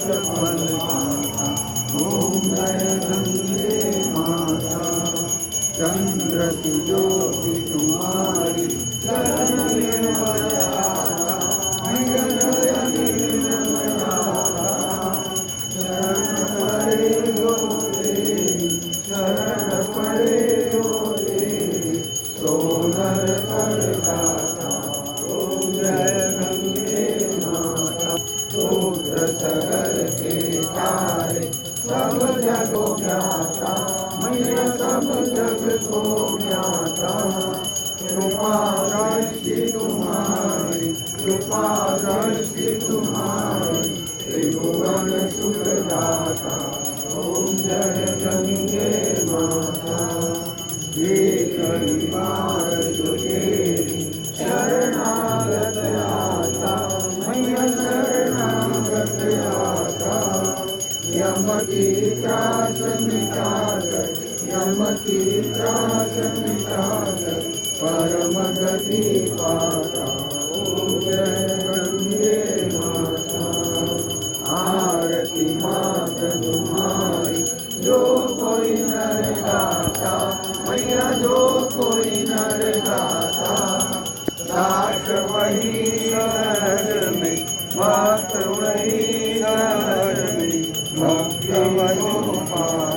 फल पाता। ओम जय गंगे माता, चंद्र की ज्योति तुम्हारी शरण में बजाता। मैया जय निर्मलाता, शरण पड़े दो देवी, शरण पड़े दो देवी, सोनर कर दाता। ओम जय गंगे माता, शूद्र सगर के तारे सब जग को ज्ञाता। मैया सब जग को ज्ञाता, कृपा दृष्टि तुम्हारी, कृपा दृष्टि तुम्हारी, त्रिभुवन सुखदाता। ओम जय गंगे माता, एक बार जो तेरी शरणागत आता। मैया शरणागत आता, यम की त्रास मिटाकर, यम की त्रास मिटाकर, परम गति पाता। ओम जय गंगे माता, आरती मात तुम्हारी जो कोई नर गाता। मैया जो कोई नर गाता, दास वही शहर में, भक्त वही शहर में, भक्ति को पाता।